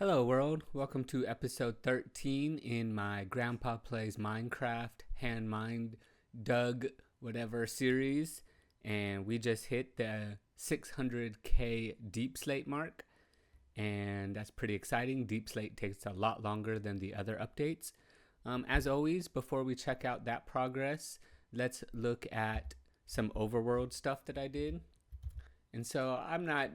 Hello world, welcome to episode 13 in my Grandpa Plays Minecraft hand mined Doug whatever series, and we just hit the 600k deep slate mark, and that's pretty exciting. Deep slate takes a lot longer than the other updates. As always, before we check out that progress, let's look at some overworld stuff that I did. And so I'm not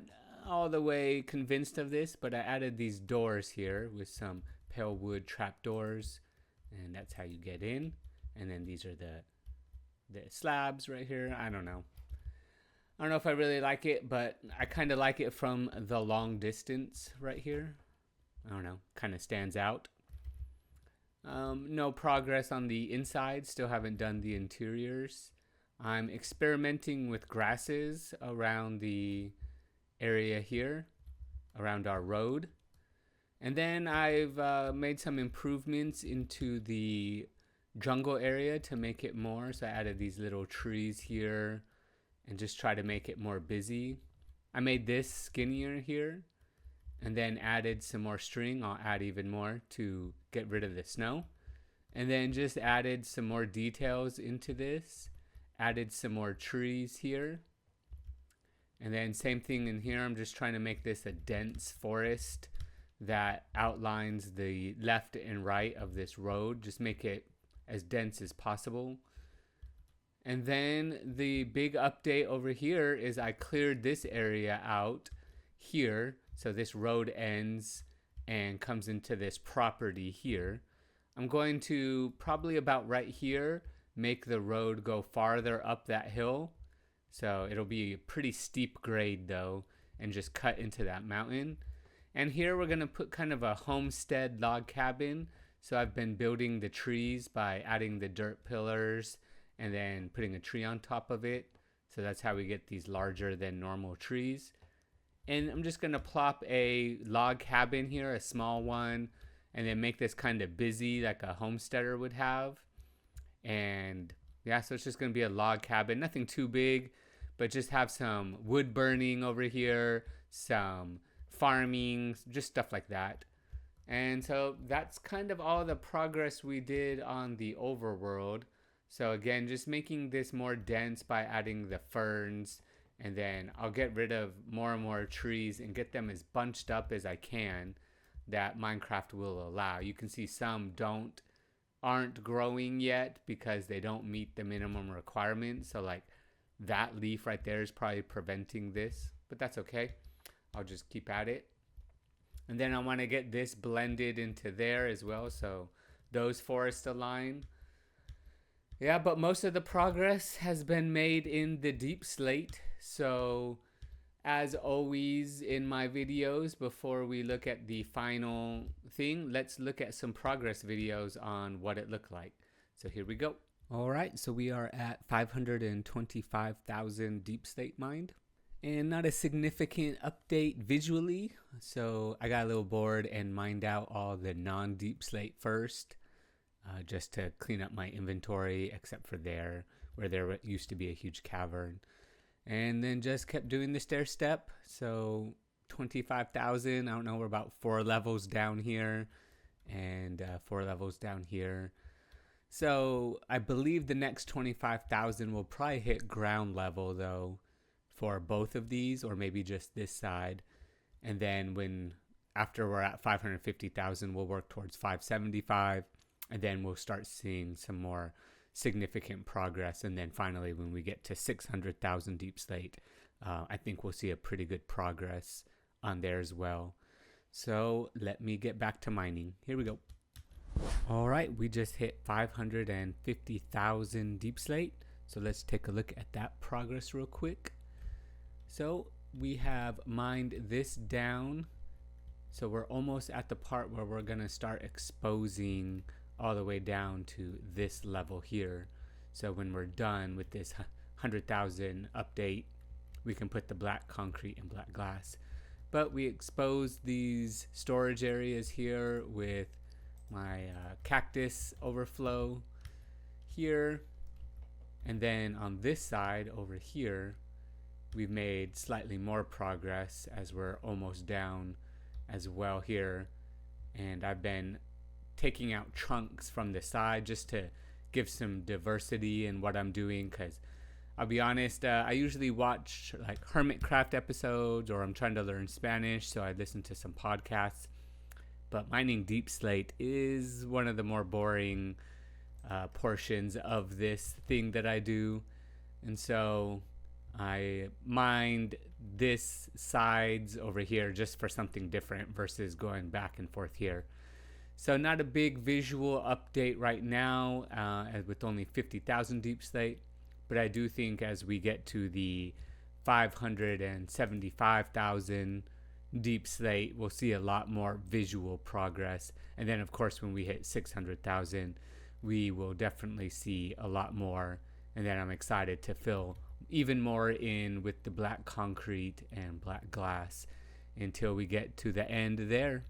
all the way convinced of this, but I added these doors here with some pale wood trapdoors, and that's how you get in. And then these are the slabs right here. I don't know if I really like it, but I kind of like it from the long distance right here. I don't know, kind of stands out. No progress on the inside, still haven't done the interiors. I'm experimenting with grasses around the area here, around our road. And then I've made some improvements into the jungle area to make it more. So I added these little trees here and just try to make it more busy. I made this skinnier here and then added some more string. I'll add even more to get rid of the snow. And then just added some more details into this. Added some more trees here. And then same thing in here. I'm just trying to make this a dense forest that outlines the left and right of this road. Just make it as dense as possible. And then the big update over here is I cleared this area out here. So this road ends and comes into this property here. I'm going to probably about right here make the road go farther up that hill. So it'll be a pretty steep grade though, and just cut into that mountain. And here we're gonna put kind of a homestead log cabin. So I've been building the trees by adding the dirt pillars and then putting a tree on top of it. So that's how we get these larger than normal trees. And I'm just gonna plop a log cabin here, a small one, and then make this kind of busy like a homesteader would have. And yeah, so it's just gonna be a log cabin, nothing too big, but just have some wood burning over here, some farming, just stuff like that. And so that's kind of all the progress we did on the overworld. So again, just making this more dense by adding the ferns, and then I'll get rid of more and more trees and get them as bunched up as I can that Minecraft will allow. You can see some aren't growing yet because they don't meet the minimum requirements. So like that leaf right there is probably preventing this, but that's okay. I'll just keep at it. And then I want to get this blended into there as well, so those forests align. Yeah, but most of the progress has been made in the deep slate. So as always in my videos, before we look at the final thing, let's look at some progress videos on what it looked like. So here we go. All right, so we are at 525,000 deep slate mined. And not a significant update visually. So I got a little bored and mined out all the non-deep slate first, just to clean up my inventory, except for there, where there used to be a huge cavern. And then just kept doing the stair step. So 25,000, I don't know, we're about 4 levels down here and 4 levels down here. So I believe the next 25,000 will probably hit ground level though for both of these, or maybe just this side. And then after we're at 550,000, we'll work towards 575, and then we'll start seeing some more significant progress. And then finally, when we get to 600,000 deep slate, I think we'll see a pretty good progress on there as well. So let me get back to mining. Here we go. All right, we just hit 550,000 deep slate. So let's take a look at that progress real quick. So we have mined this down. So we're almost at the part where we're gonna start exposing all the way down to this level here. So when we're done with this 100,000 update, we can put the black concrete and black glass. But we exposed these storage areas here with my cactus overflow here. And then on this side over here, we've made slightly more progress as we're almost down as well here. and I've been taking out chunks from the side just to give some diversity in what I'm doing, because I'll be honest, I usually watch like Hermitcraft episodes, or I'm trying to learn Spanish, so I listen to some podcasts. But mining Deep Slate is one of the more boring portions of this thing that I do. And so I mined this sides over here just for something different versus going back and forth here. So not a big visual update right now with only 50,000 Deep Slate. But I do think as we get to the 575,000 Deep Slate, we'll see a lot more visual progress. And then, of course, when we hit 600,000, we will definitely see a lot more. And then I'm excited to fill even more in with the black concrete and black glass until we get to the end there.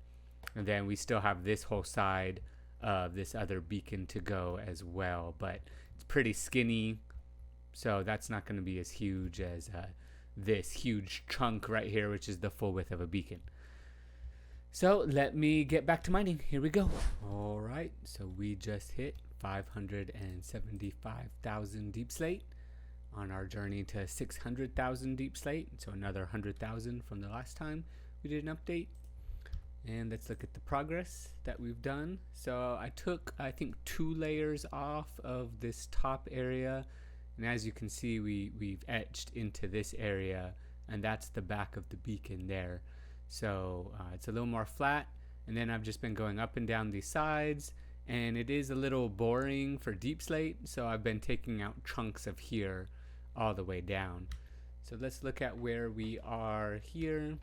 And then we still have this whole side of this other beacon to go as well. But it's pretty skinny, so that's not going to be as huge as this huge chunk right here, which is the full width of a beacon. So let me get back to mining. Here we go. All right, so we just hit 575,000 Deep Slate on our journey to 600,000 Deep Slate. So another 100,000 from the last time we did an update. And let's look at the progress that we've done. So I took, I think, 2 layers off of this top area. And as you can see, we've etched into this area, and that's the back of the beacon there. So it's a little more flat, and then I've just been going up and down these sides, and it is a little boring for Deep Slate, so I've been taking out chunks of here all the way down. So let's look at where we are here.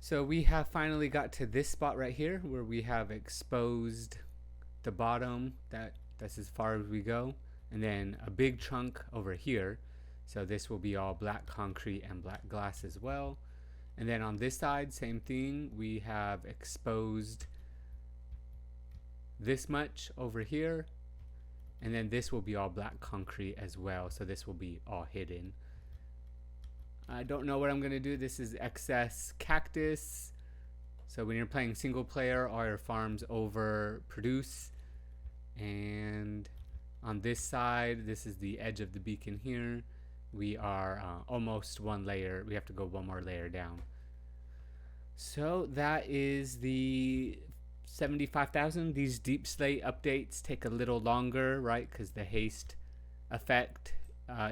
So we have finally got to this spot right here where we have exposed the bottom. That's as far as we go, and then a big chunk over here. So this will be all black concrete and black glass as well. And then on this side, same thing, we have exposed this much over here, and then this will be all black concrete as well, so this will be all hidden. I don't know what I'm gonna do. This is excess cactus, so when you're playing single player, all your farms overproduce. And on this side, this is the edge of the beacon here. We are almost one layer. We have to go one more layer down. So that is the 75,000. These Deep Slate updates take a little longer, right? Because the haste effect,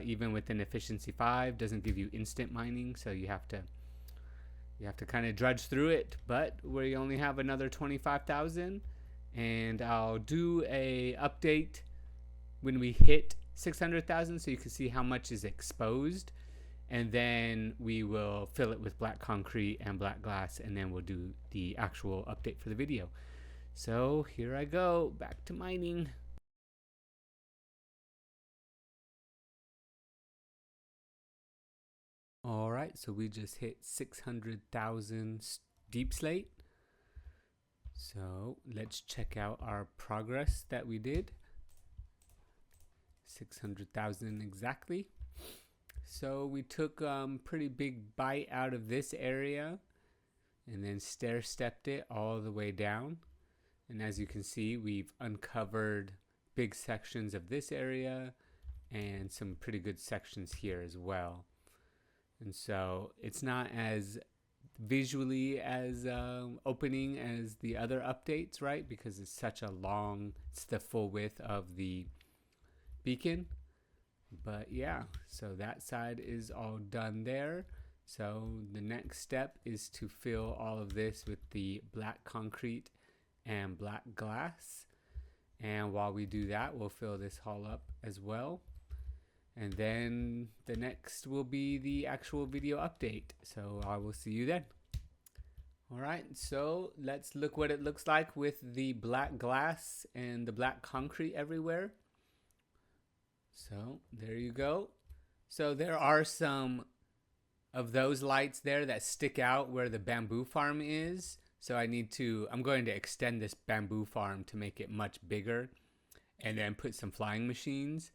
even within efficiency 5, doesn't give you instant mining. So you have to kind of drudge through it. But we only have another 25,000. And I'll do a update when we hit 600,000 so you can see how much is exposed, and then we will fill it with black concrete and black glass, and then we'll do the actual update for the video. So here I go, back to mining. All right, so we just hit 600,000 Deep Slate. So let's check out our progress that we did. 600,000 exactly. So we took pretty big bite out of this area and then stair stepped it all the way down. And as you can see, we've uncovered big sections of this area and some pretty good sections here as well. And so it's not as visually as opening as the other updates, right? Because it's such a long, it's the full width of the beacon. But yeah, so that side is all done there. So the next step is to fill all of this with the black concrete and black glass. And while we do that, we'll fill this hall up as well. And then the next will be the actual video update. So I will see you then. All right, so let's look what it looks like with the black glass and the black concrete everywhere. So there you go. So there are some of those lights there that stick out where the bamboo farm is. So I'm going to extend this bamboo farm to make it much bigger and then put some flying machines.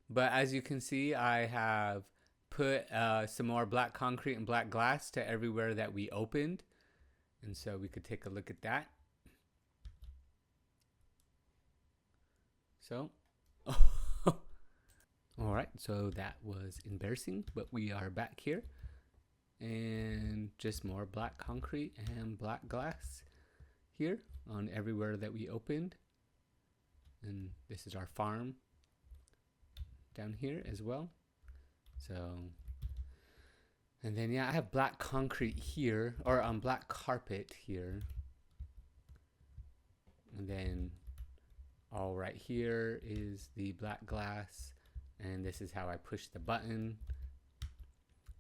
But as you can see, I have put some more black concrete and black glass to everywhere that we opened. And so we could take a look at that. So, all right, so that was embarrassing, but we are back here. And just more black concrete and black glass here on everywhere that we opened. And this is our farm down here as well. So, and then yeah, I have black concrete here, or on black carpet here. And then all right here is the black glass, and this is how I push the button.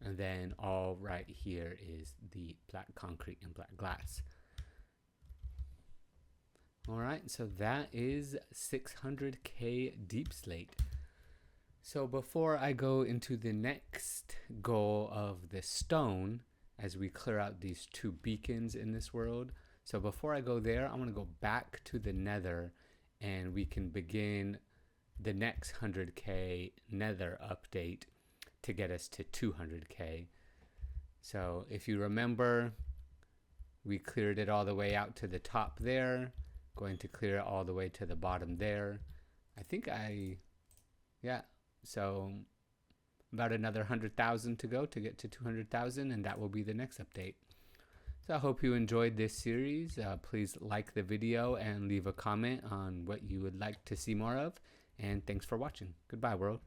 And then all right here is the black concrete and black glass. All right, so that is 600K Deep Slate. So before I go into the next goal of the stone, as we clear out these 2 beacons in this world, so before I go there, I want to go back to the nether, and we can begin the next 100K nether update to get us to 200K. So if you remember, we cleared it all the way out to the top there, going to clear it all the way to the bottom there. I think so about another 100,000 to go to get to 200,000, and that will be the next update. So I hope you enjoyed this series. Please like the video and leave a comment on what you would like to see more of, and thanks for watching. Goodbye, world.